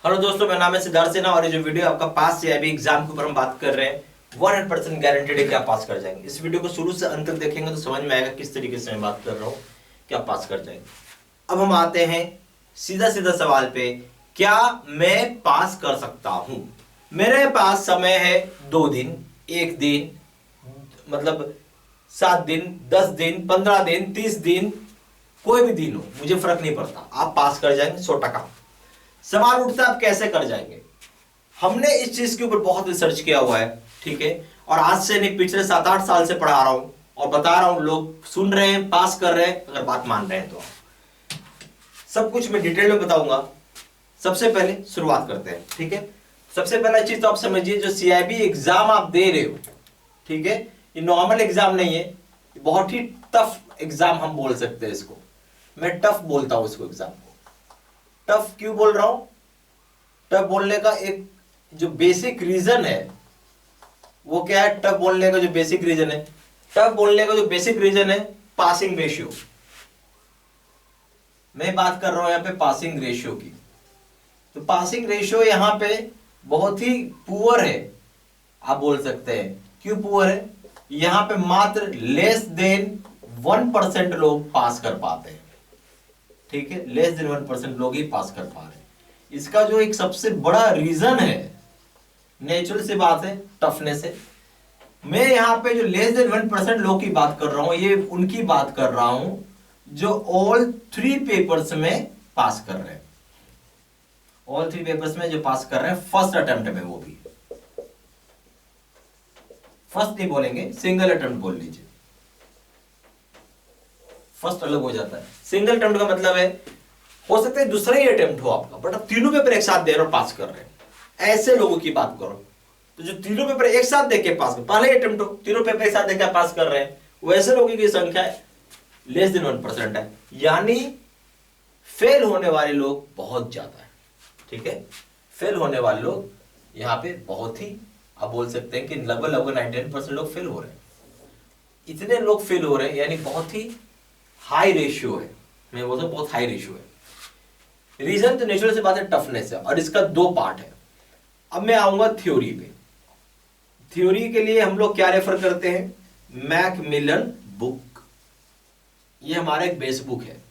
Hello दोस्तों, मेरा नाम है सिद्धार्थ सिन्हा और ये जो वीडियो आपका पास से अभी एग्जाम के ऊपर हम बात कर रहे हैं 100% गारंटेड है कि आप पास कर जाएंगे। इस वीडियो को शुरू से अंत तक देखेंगे तो समझ में आएगा किस तरीके से मैं बात कर रहा हूँ कि आप पास कर जाएंगे। अब हम आते हैं सीधा सीधा सवाल पे, क्या मैं पास कर सकता हूं? मेरे पास समय है 2 दिन, 1 दिन, मतलब 7 दिन, 10 दिन, 15 दिन, 30 दिन, कोई भी दिन हो, मुझे फर्क नहीं पड़ता, आप पास कर जाएंगे 100%। सवाल उठता है आप कैसे कर जाएंगे। हमने इस चीज के ऊपर बहुत रिसर्च किया हुआ है, ठीक है, और आज से नहीं पिछले 7-8 साल से पढ़ा रहा हूं और बता रहा हूं, लोग सुन रहे हैं, पास कर रहे हैं, अगर बात मान रहे हैं तो सब कुछ मैं डिटेल में बताऊंगा। सबसे पहले शुरुआत करते हैं, ठीक है। सबसे पहला चीज तो आप समझिए, जो सीआईबी एग्जाम आप दे रहे हो, ठीक है, ये नॉर्मल एग्जाम नहीं है, बहुत ही टफ एग्जाम हम बोल सकते हैं इसको। मैं टफ बोलता हूं इसको, एग्जाम को टफ क्यों बोल रहा हूं? टफ बोलने का एक जो बेसिक रीजन है वो क्या है? टफ बोलने का जो बेसिक रीजन है, टफ बोलने का जो बेसिक रीजन है, पासिंग रेशियो। मैं बात कर रहा हूं यहां पे पासिंग रेशियो की। तो पासिंग रेशियो यहां पे बहुत ही पुअर है, आप बोल सकते हैं। क्यों पुअर है? यहां पे मात्र लेस देन 1% लोग पास कर पाते हैं, ठीक है, लेस देन 1% लोग ही पास कर पा रहे हैं। इसका जो एक सबसे बड़ा रीजन है, नेचुरल सी बात है, टफनेस है। मैं यहां पे जो लेस देन 1% लोग की बात कर रहा हूं, ये उनकी बात कर रहा हूं जो ऑल 3 पेपर्स में पास कर रहे हैं। ऑल 3 पेपर्स में जो पास कर रहे हैं फर्स्ट अटेम्प्ट में, वो भी फर्स्ट नहीं बोलेंगे, सिंगल अटेम्प्ट बोल लीजिए। फर्स्ट अलग हो जाता है, सिंगल अटेम्प्ट का मतलब है हो सकता है दूसरा ही अटेम्प्ट हो आपका, बट आप तीनों पेपर एक साथ दे रहे हो, पास कर रहे हैं। ऐसे लोगों की बात करो तो जो तीनों पेपर एक साथ देके पास कर, पहले ही अटेम्प्ट हो, तीनों पेपर एक साथ देके पास कर रहे हैं, वैसे लोगों की संख्या लेस देन 1% है। यानी फेल होने वाले लोग बहुत ज्यादा है, ठीक है। फेल होने वाले लोग यहाँ पे बहुत ही, आप बोल सकते हैं कि लगभग 99% लोग फेल हो रहे हैं। इतने लोग फेल हो रहे हैं यानी बहुत ही हाई रेशियो है, मैं बोलता हूं बहुत हाई रेशियो है। रीजन तो नेचुरल से बात है, टफनेस है, और इसका 2 पार्ट है। अब मैं आऊंगा थ्योरी पे। थ्योरी के लिए हम लोग क्या रेफर करते हैं? Macmillan book. ये हमारा एक बेस बुक है,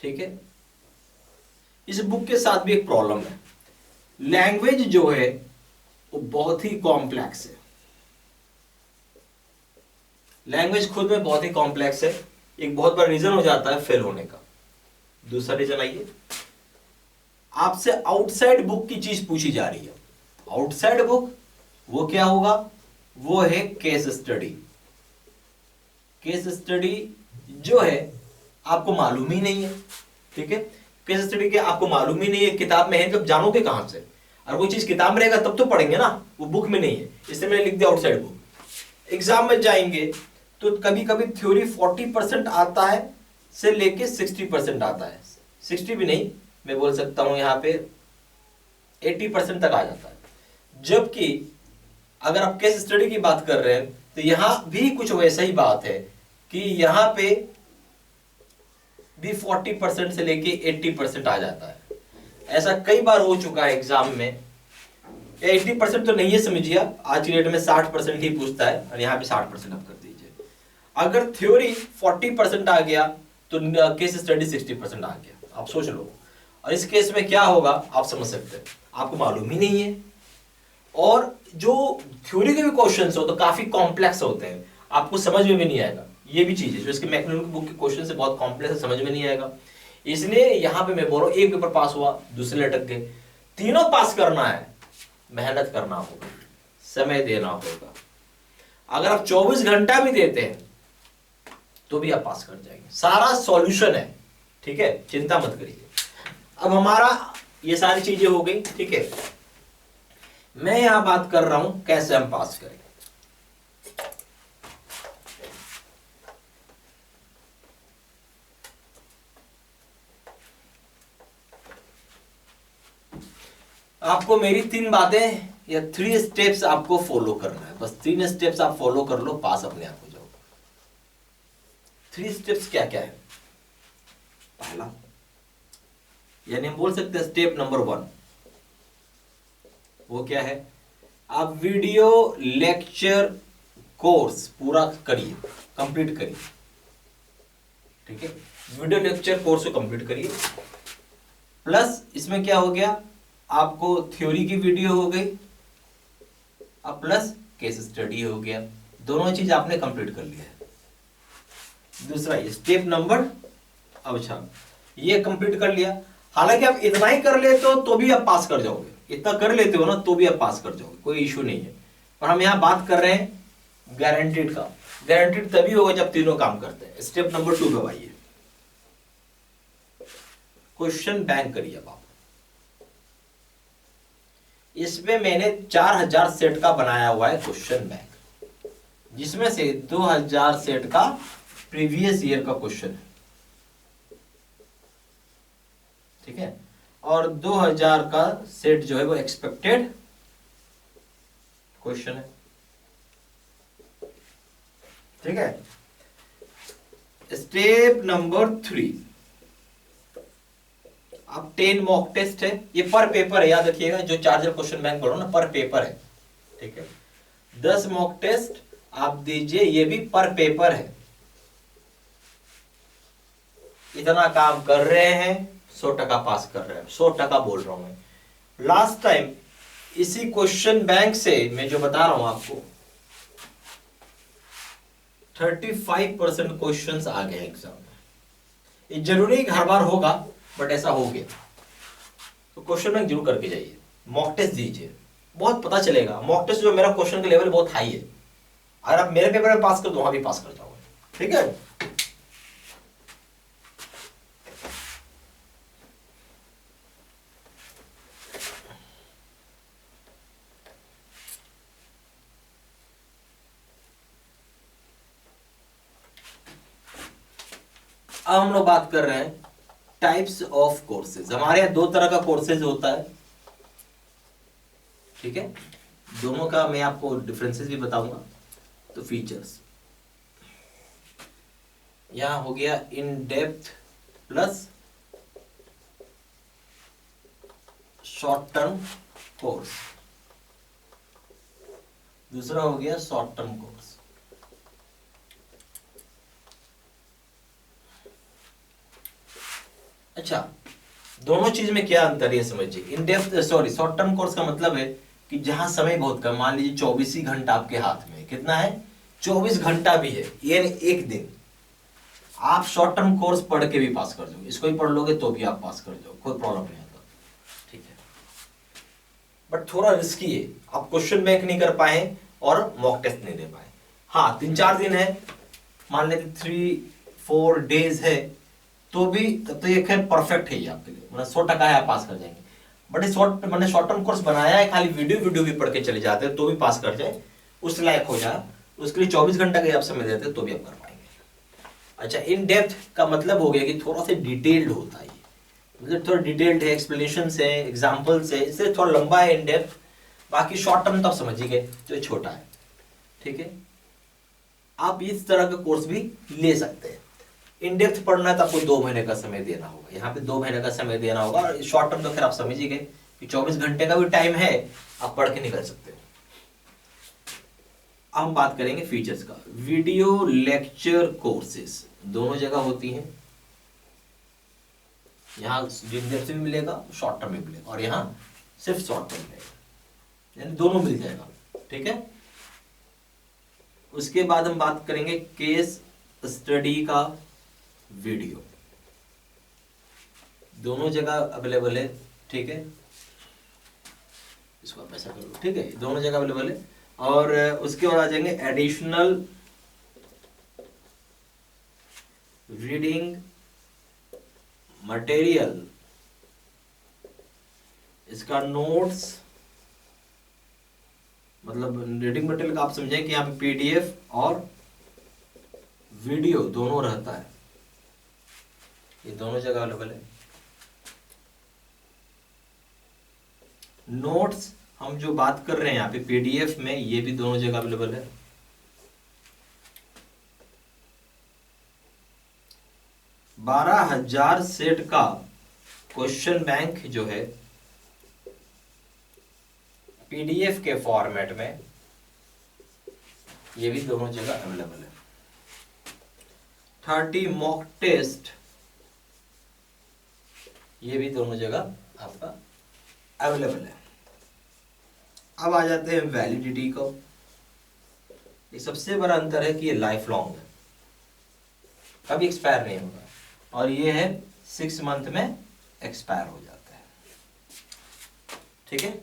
ठीक है। इस बुक के साथ भी एक प्रॉब्लम है, लैंग्वेज जो है वो बहुत ही कॉम्प्लेक्स है। लैंग्वेज खुद में बहुत ही कॉम्प्लेक्स है, एक बहुत बड़ा रीजन हो जाता है फेल होने का। दूसरा रीजन आइए, आपसे आउटसाइड बुक की चीज पूछी जा रही है। आउटसाइड बुक वो क्या होगा? वो है केस स्टडी। केस स्टडी जो है आपको मालूम ही नहीं है, ठीक है। केस स्टडी के आपको मालूम ही नहीं है, किताब में है, जब जानोगे कहां से? और वो चीज किताब में रहेगा तब तो पढ़ेंगे ना, वो बुक में नहीं है, इसलिए मैंने लिख दिया आउटसाइड बुक। एग्जाम में जाएंगे तो कभी कभी थ्योरी 40% आता है से लेके 60% आता है, 60 भी नहीं, मैं बोल सकता हूं यहां पे 80% तक आ जाता है। जबकि अगर आप केस स्टडी की बात कर रहे हैं तो यहां भी कुछ वैसा ही बात है कि यहां पे भी 40% से लेके 80% आ जाता है। ऐसा कई बार हो चुका है एग्जाम में। 80% तो नहीं है, समझिए आज की डेट में 60% ही पूछता है, और यहां पे 60% आप कर दीजिए। अगर थ्योरी 40% आ गया तो केस स्टडी 60% आ गया, आप सोच लो। और इस केस में क्या होगा आप समझ सकते हैं, आपको मालूम ही नहीं है। और जो थ्योरी के भी क्वेश्चंस हो तो काफी कॉम्प्लेक्स होते हैं, आपको समझ में भी नहीं आएगा। ये भी चीज है जो इसके मैकमिलन बुक के क्वेश्चन से बहुत कॉम्प्लेक्स है, समझ में नहीं आएगा। इसलिए यहां पे मैं बोल रहा हूं, एक पेपर पास हुआ, दूसरे लटक गए, तीनों पास करना है, मेहनत करना होगा, समय देना होगा। अगर आप 24 घंटा भी देते हैं तो भी आप पास कर जाएंगे, सारा सॉल्यूशन है, ठीक है, चिंता मत करिए। अब हमारा ये सारी चीजें हो गई, ठीक है। मैं यहां बात कर रहा हूं कैसे हम पास करें। आपको मेरी 3 बातें या 3 स्टेप्स आपको फॉलो करना है, बस 3 स्टेप्स आप फॉलो कर लो, पास अपने आप हो जाओगे। 3 स्टेप्स क्या क्या है? पहला, यानी हम बोल सकते हैं स्टेप नंबर 1 वो क्या है, आप वीडियो लेक्चर कोर्स पूरा करिए, कंप्लीट करिए। ठीक है, वीडियो लेक्चर कोर्स को कंप्लीट करिए। प्लस इसमें क्या हो गया, आपको थ्योरी की वीडियो हो गई, अब प्लस केस स्टडी हो गया, दोनों चीज आपने कंप्लीट कर लिया है। दूसरा ये स्टेप नंबर, अच्छा ये कंप्लीट कर लिया। हालांकि आप इतना ही कर लेते हो तो भी आप पास कर जाओगे, इतना कर लेते हो ना तो भी आप पास कर जाओगे, कोई इशू नहीं है। और हम यहां बात कर रहे हैं गारंटीड का। गारंटीड तभी होगा जब तीनों काम करते हैं। स्टेप नंबर 2 पे आइए, क्वेश्चन बैंक करिए। अब आप इसमें मैंने 4000 सेट का बनाया हुआ है क्वेश्चन बैंक, जिसमें से 2000 सेट का प्रीवियस ईयर का क्वेश्चन है। ठीक है, और 2000 का सेट जो है वो एक्सपेक्टेड क्वेश्चन है। ठीक है, स्टेप नंबर 3, अब 10 मॉक टेस्ट है, ये पर पेपर है, याद रखिएगा। जो 4000 क्वेश्चन बैंक बोलो ना, पर पेपर है। ठीक है, 10 मॉक टेस्ट आप दीजिए, ये भी पर पेपर है। इतना काम कर रहे हैं, 100% पास कर रहे हैं, 100% बोल रहा हूं मैं। लास्ट टाइम इसी क्वेश्चन बैंक से मैं जो बता रहा हूं आपको, 35% क्वेश्चंस आ गए एग्जाम में। ये जरूरी हर बार होगा, बट ऐसा हो गया। तो क्वेश्चन बैंक जरूर करके जाइए, मॉक टेस्ट दीजिए, बहुत पता चलेगा। मॉक टेस्ट जो मेरा क्वेश्चन का लेवल बहुत हाई है, अगर आप मेरे पेपर में पास कर दो, वहां भी पास कर जाओगे। ठीक है, अब हम लोग बात कर रहे हैं टाइप्स ऑफ कोर्सेज। हमारे यहाँ 2 तरह का कोर्सेज होता है। ठीक है, दोनों का मैं आपको डिफरेंसेस भी बताऊंगा। तो फीचर्स यहां हो गया in depth plus short term course, दूसरा हो गया शॉर्ट टर्म कोर्स। अच्छा, दोनों चीज में क्या अंतर है समझिए। In depth short term course का मतलब है कि जहां समय बहुत कम, मान लीजिए 24 ही घंटा आपके हाथ में, कितना है 24 घंटा भी है, यानी एक दिन आप शॉर्ट टर्म कोर्स पढ़ के भी पास कर जाओगे। इसको ही पढ़ लोगे तो भी आप पास कर जाओगे, कोई प्रॉब्लम नहीं आता। ठीक है, बट थोड़ा रिस्की है, आप क्वेश्चन बैंक नहीं कर पाए और मॉक टेस्ट नहीं दे पाए। हाँ 3-4 दिन है, मान लेते 3-4 डेज है, तो भी तब तो ये खैर परफेक्ट है ये आपके लिए, मतलब 100% है, आप पास कर जाएंगे। बट मैंने शॉर्ट टर्म कोर्स बनाया है, खाली वीडियो भी पढ़ के चले जाते हैं तो भी पास कर जाए, उस लायक हो जाए, उसके लिए 24 घंटा का आप समय देते तो भी आप कर पाएंगे। अच्छा, इन डेप्थ का मतलब हो गया कि थोड़ा सा डिटेल्ड होता है, मतलब थोड़ा डिटेल्ड है, एक्सप्लेनेशन है, एग्जाम्पल्स है, इससे थोड़ा लंबा है इन डेप्थ। बाकी शॉर्ट टर्म तो आप समझ ही गए, जो छोटा है। ठीक है, आप इस तरह का कोर्स भी ले सकते हैं। इन डेप्थ पढ़ना है तो आपको 2 महीने का समय देना होगा, यहाँ पे 2 महीने का समय देना होगा। और शॉर्ट टर्म तो खैर आप समझ ही गए कि 24 घंटे का भी टाइम है, आप पढ़ के निकल सकते हो। अब हम बात करेंगे फीचर्स का। वीडियो लेक्चर कोर्सेज दोनों जगह होती हैं, यहाँ इन डेप्थ भी मिलेगा, शॉर्ट टर्म भी मिलेगा, और यहाँ सिर्फ शॉर्ट टर्म मिलेगा, यानी दोनों मिल जाएगा। ठीक है, उसके बाद हम बात करेंगे केस स्टडी का वीडियो, दोनों जगह अवेलेबल है। ठीक है, इसको आप ऐसा कर लो। ठीक है, दोनों जगह अवेलेबल है। और उसके बाद आ जाएंगे एडिशनल रीडिंग मटेरियल, इसका नोट्स, मतलब रीडिंग मटेरियल का आप समझें कि यहाँ पे पीडीएफ और वीडियो दोनों रहता है, ये दोनों जगह अवेलेबल है। नोट्स हम जो बात कर रहे हैं यहाँ पे पीडीएफ में, ये भी दोनों जगह अवेलेबल है। बारह 12,000 सेट का क्वेश्चन बैंक जो है पीडीएफ के फॉर्मेट में, ये भी दोनों जगह अवेलेबल है। 30 मॉक टेस्ट, ये भी दोनों जगह आपका अवेलेबल है। अब आ जाते हैं वैलिडिटी को। ये सबसे बड़ा अंतर है कि ये लाइफ लॉन्ग है, कभी एक्सपायर नहीं होगा, और ये है 6 मंथ में एक्सपायर हो जाता है। ठीक है,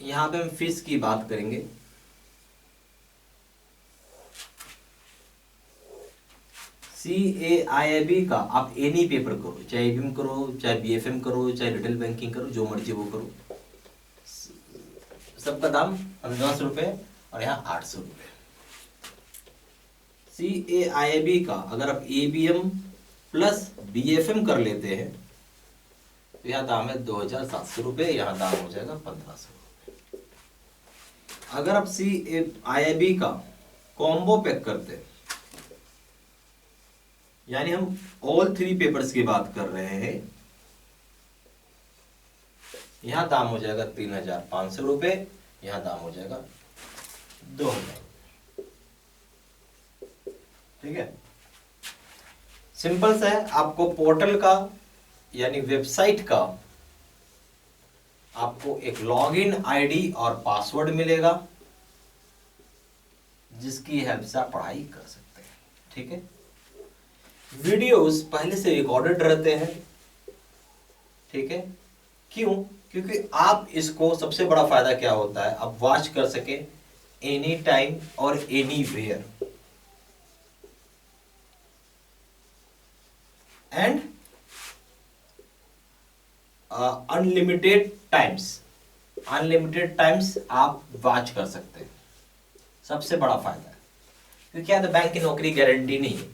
यहां पे हम फीस की बात करेंगे। CAIIB का आप एनी पेपर करो, चाहे एबीएम करो, चाहे बीएफएम करो, चाहे रिटेल बैंकिंग करो, जो मर्जी वो करो, सबका दाम 1500 रुपए और यहाँ 800 रुपए। CAIIB का अगर आप एबीएम प्लस बीएफएम कर लेते हैं तो यहाँ दाम है 2700 रुपए, यहाँ दाम हो जाएगा 1500 रुपए। अगर आप CAIIB का कॉम्बो पैक करते हैं, यानी हम ऑल 3 पेपर्स की बात कर रहे हैं, यहां दाम हो जाएगा 3500 रुपए, यहां दाम हो जाएगा 2000। ठीक है, सिंपल सा है। आपको पोर्टल का यानी वेबसाइट का आपको एक लॉगिन आईडी और पासवर्ड मिलेगा, जिसकी हेल्प से आप पढ़ाई कर सकते हैं। ठीक है, वीडियोस पहले से रिकॉर्डेड रहते हैं। ठीक है, क्यों? क्योंकि आप इसको, सबसे बड़ा फायदा क्या होता है, आप वॉच कर सके एनी टाइम और anywhere, and unlimited times आप वॉच कर सकते हैं। सबसे बड़ा फायदा है, क्योंकि क्या, बैंक की नौकरी गारंटी नहीं है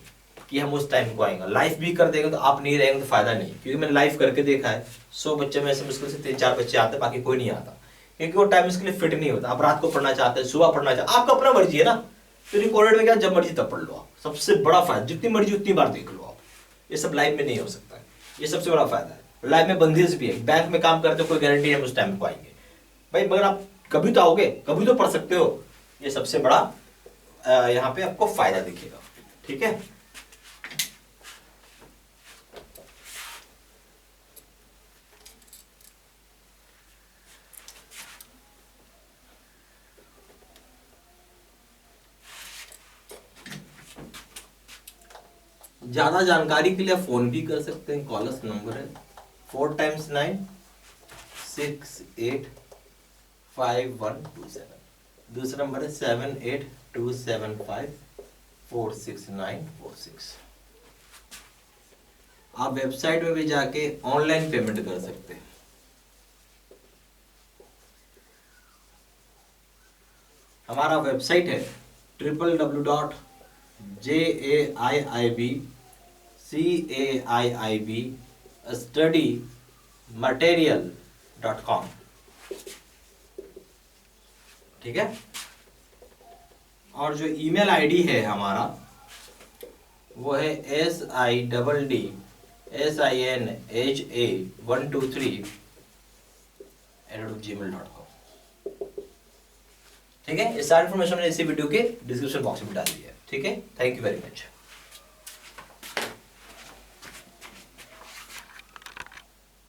कि हम उस टाइम को आएंगे। लाइफ भी कर देंगे तो आप नहीं रहेंगे तो फायदा नहीं, क्योंकि मैंने लाइफ करके देखा है। 100 बच्चे में से मुश्किल से 3-4 बच्चे आते हैं, बाकी कोई नहीं आता, क्योंकि वो टाइम इसके लिए फिट नहीं होता। आप रात को पढ़ना चाहते हैं, सुबह पढ़ना चाहते हैं, आपका अपना मर्जी है ना। तो रिकॉर्डेड में क्या, जब मर्जी तब पढ़ लो आप। सबसे बड़ा फायदा, जितनी मर्जी उतनी बार देख लो आप। ये सब लाइफ में नहीं हो सकता है, ये सबसे बड़ा फायदा है। लाइफ में बंदिश भी है, बैंक में काम करते हो, कोई गारंटी है उस टाइम को आएंगे भाई, मगर आप कभी तो आओगे, कभी तो पढ़ सकते हो। ये सबसे बड़ा यहाँ पे आपको फायदा दिखेगा। ठीक है, ज्यादा जानकारी के लिए आप फोन भी कर सकते हैं। कॉलर्स नंबर है 4 × 9 685127। दूसरा नंबर है 7827546946। आप वेबसाइट में भी जाके ऑनलाइन पेमेंट कर सकते हैं। हमारा वेबसाइट है www.JAIIBCAIIBstudymaterial.com। ठीक है, और जो ईमेल आईडी है हमारा वो है SIDDSINHA123@gmail.com। ठीक है, ये सारी इन्फॉर्मेशन मैंने इसी वीडियो के डिस्क्रिप्शन बॉक्स में डाल दी है। ठीक है, थैंक यू वेरी मच।